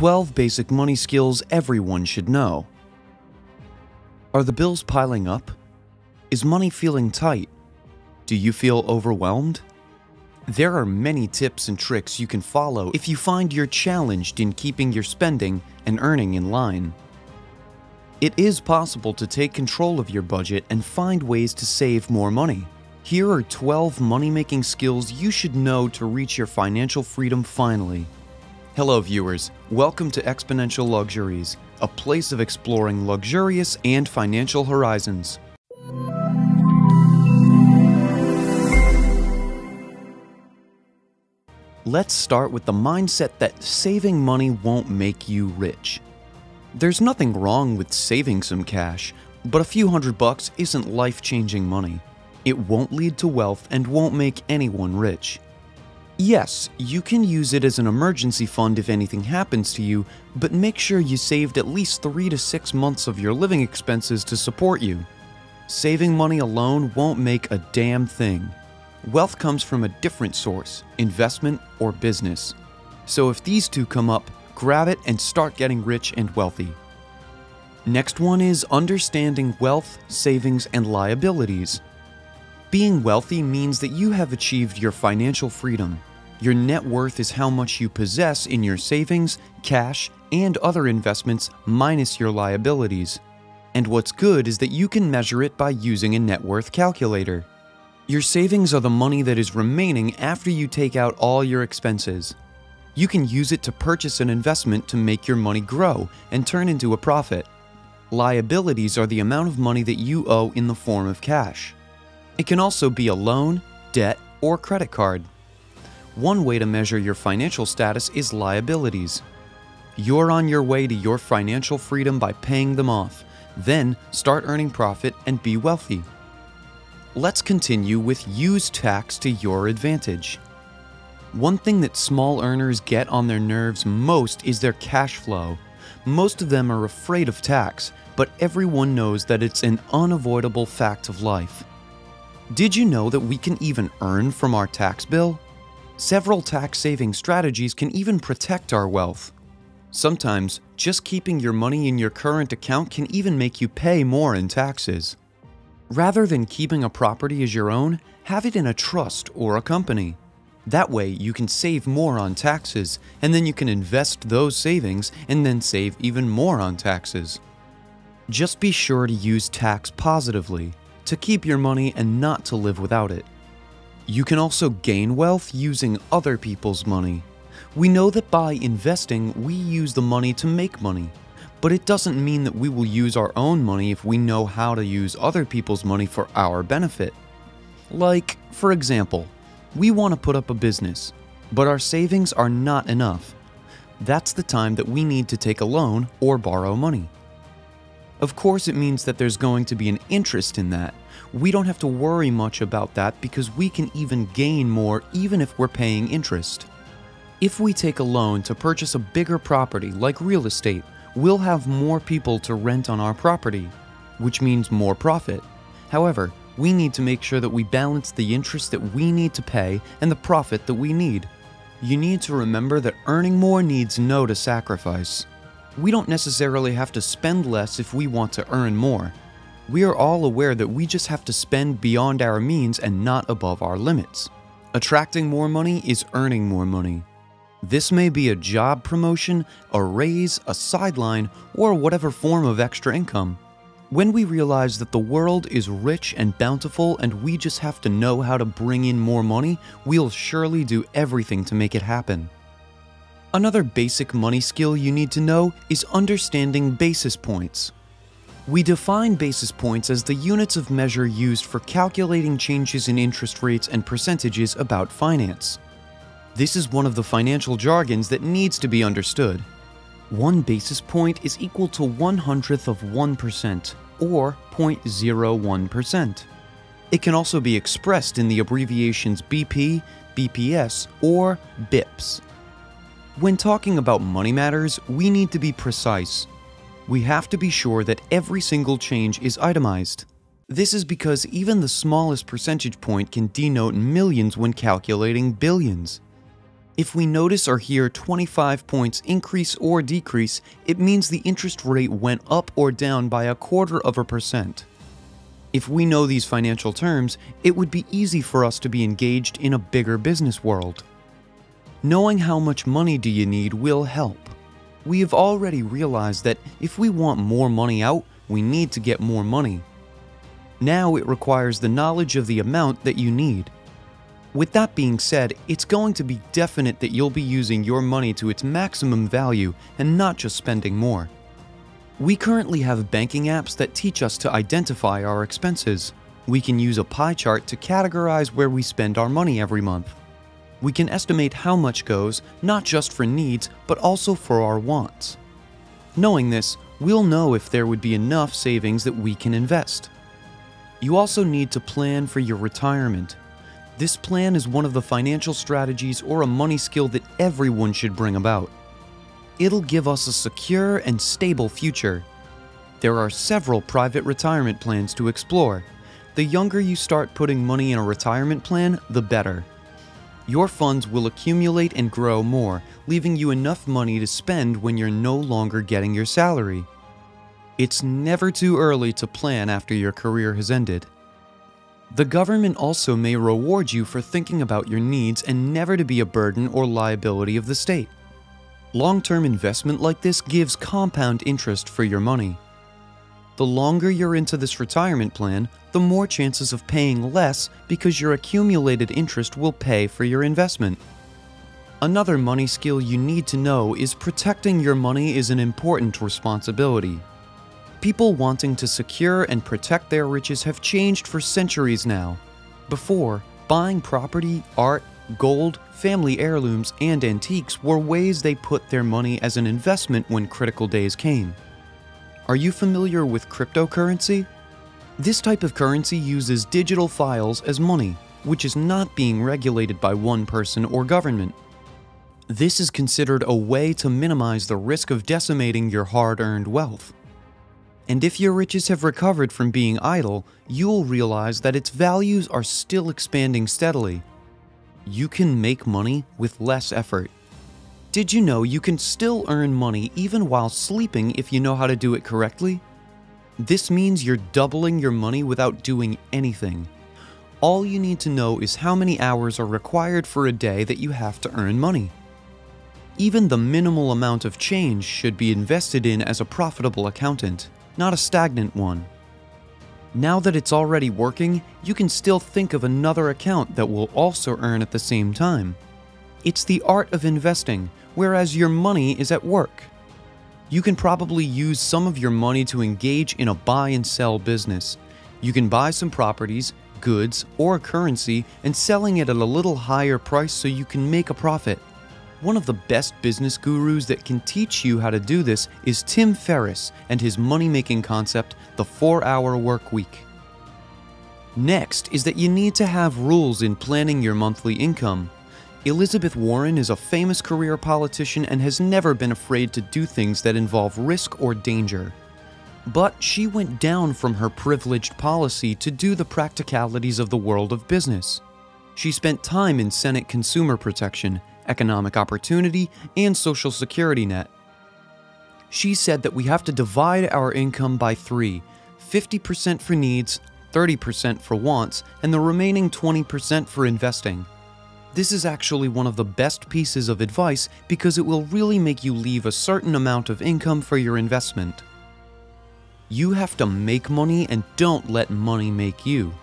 12 basic money skills everyone should know. Are the bills piling up? Is money feeling tight? Do you feel overwhelmed? There are many tips and tricks you can follow if you find you're challenged in keeping your spending and earning in line. It is possible to take control of your budget and find ways to save more money. Here are 12 money-making skills you should know to reach your financial freedom finally. Hello viewers, welcome to Exponential Luxuries, a place of exploring luxurious and financial horizons. Let's start with the mindset that saving money won't make you rich. There's nothing wrong with saving some cash, but a few $100 isn't life-changing money. It won't lead to wealth and won't make anyone rich. Yes, you can use it as an emergency fund if anything happens to you, but make sure you saved at least 3 to 6 months of your living expenses to support you. Saving money alone won't make a damn thing. Wealth comes from a different source, investment or business. So if these two come up, grab it and start getting rich and wealthy. Next one is understanding wealth, savings, and liabilities. Being wealthy means that you have achieved your financial freedom. Your net worth is how much you possess in your savings, cash, and other investments minus your liabilities. And what's good is that you can measure it by using a net worth calculator. Your savings are the money that is remaining after you take out all your expenses. You can use it to purchase an investment to make your money grow and turn into a profit. Liabilities are the amount of money that you owe in the form of cash. It can also be a loan, debt, or credit card. One way to measure your financial status is liabilities. You're on your way to your financial freedom by paying them off. Then start earning profit and be wealthy. Let's continue with use tax to your advantage. One thing that small earners get on their nerves most is their cash flow. Most of them are afraid of tax, but everyone knows that it's an unavoidable fact of life. Did you know that we can even earn from our tax bill? Several tax-saving strategies can even protect our wealth. Sometimes, just keeping your money in your current account can even make you pay more in taxes. Rather than keeping a property as your own, have it in a trust or a company. That way, you can save more on taxes, and then you can invest those savings and then save even more on taxes. Just be sure to use tax positively, to keep your money and not to live without it. You can also gain wealth using other people's money. We know that by investing, we use the money to make money, but it doesn't mean that we will use our own money if we know how to use other people's money for our benefit. Like, for example, we want to put up a business, but our savings are not enough. That's the time that we need to take a loan or borrow money. Of course, it means that there's going to be an interest in that. We don't have to worry much about that because we can even gain more even if we're paying interest. If we take a loan to purchase a bigger property like real estate, we'll have more people to rent on our property, which means more profit. However, we need to make sure that we balance the interest that we need to pay and the profit that we need. You need to remember that earning more needs no sacrifice. We don't necessarily have to spend less if we want to earn more. We are all aware that we just have to spend beyond our means and not above our limits. Attracting more money is earning more money. This may be a job promotion, a raise, a sideline, or whatever form of extra income. When we realize that the world is rich and bountiful and we just have to know how to bring in more money, we'll surely do everything to make it happen. Another basic money skill you need to know is understanding basis points. We define basis points as the units of measure used for calculating changes in interest rates and percentages about finance. This is one of the financial jargons that needs to be understood. One basis point is equal to 1/100th of 1%, or 0.01%. It can also be expressed in the abbreviations BP, BPS, or BIPS. When talking about money matters, we need to be precise. We have to be sure that every single change is itemized. This is because even the smallest percentage point can denote millions when calculating billions. If we notice or hear 25 points increase or decrease, it means the interest rate went up or down by 0.25%. If we know these financial terms, it would be easy for us to be engaged in a bigger business world. Knowing how much money do you need will help. We have already realized that if we want more money out, we need to get more money. Now it requires the knowledge of the amount that you need. With that being said, it's going to be definite that you'll be using your money to its maximum value and not just spending more. We currently have banking apps that teach us to identify our expenses. We can use a pie chart to categorize where we spend our money every month. We can estimate how much goes, not just for needs, but also for our wants. Knowing this, we'll know if there would be enough savings that we can invest. You also need to plan for your retirement. This plan is one of the financial strategies or a money skill that everyone should bring about. It'll give us a secure and stable future. There are several private retirement plans to explore. The younger you start putting money in a retirement plan, the better. Your funds will accumulate and grow more, leaving you enough money to spend when you're no longer getting your salary. It's never too early to plan after your career has ended. The government also may reward you for thinking about your needs and never to be a burden or liability of the state. Long-term investment like this gives compound interest for your money. The longer you're into this retirement plan, the more chances of paying less because your accumulated interest will pay for your investment. Another money skill you need to know is protecting your money is an important responsibility. People wanting to secure and protect their riches have changed for centuries now. Before, buying property, art, gold, family heirlooms, and antiques were ways they put their money as an investment when critical days came. Are you familiar with cryptocurrency? This type of currency uses digital files as money, which is not being regulated by one person or government. This is considered a way to minimize the risk of decimating your hard-earned wealth. And if your riches have recovered from being idle, you'll realize that its values are still expanding steadily. You can make money with less effort. Did you know you can still earn money even while sleeping if you know how to do it correctly? This means you're doubling your money without doing anything. All you need to know is how many hours are required for a day that you have to earn money. Even the minimal amount of change should be invested in as a profitable accountant, not a stagnant one. Now that it's already working, you can still think of another account that will also earn at the same time. It's the art of investing, whereas your money is at work. You can probably use some of your money to engage in a buy and sell business. You can buy some properties, goods, or currency and selling it at a little higher price so you can make a profit. One of the best business gurus that can teach you how to do this is Tim Ferriss and his money-making concept, the 4-hour work week. Next is that you need to have rules in planning your monthly income. Elizabeth Warren is a famous career politician and has never been afraid to do things that involve risk or danger. But she went down from her privileged policy to do the practicalities of the world of business. She spent time in Senate consumer protection, economic opportunity, and social security net. She said that we have to divide our income by 3, 50% for needs, 30% for wants, and the remaining 20% for investing. This is actually one of the best pieces of advice because it will really make you leave a certain amount of income for your investment. You have to make money and don't let money make you.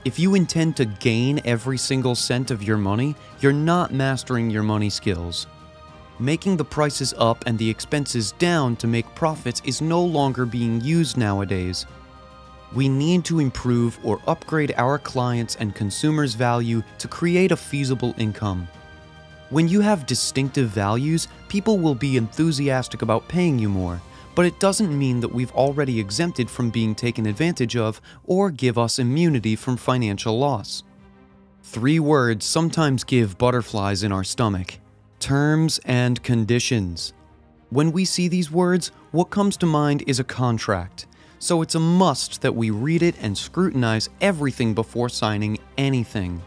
If you intend to gain every single cent of your money, you're not mastering your money skills. Making the prices up and the expenses down to make profits is no longer being used nowadays. We need to improve or upgrade our clients' and consumers' value to create a feasible income. When you have distinctive values, people will be enthusiastic about paying you more, but it doesn't mean that we've already exempted from being taken advantage of or give us immunity from financial loss. 3 words sometimes give butterflies in our stomach: terms and conditions. When we see these words, what comes to mind is a contract. So it's a must that we read it and scrutinize everything before signing anything.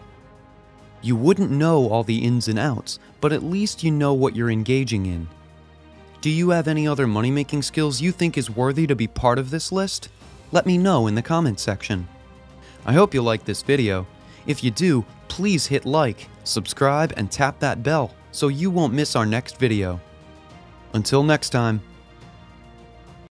You wouldn't know all the ins and outs, but at least you know what you're engaging in. Do you have any other money-making skills you think is worthy to be part of this list? Let me know in the comments section. I hope you liked this video. If you do, please hit like, subscribe, and tap that bell so you won't miss our next video. Until next time.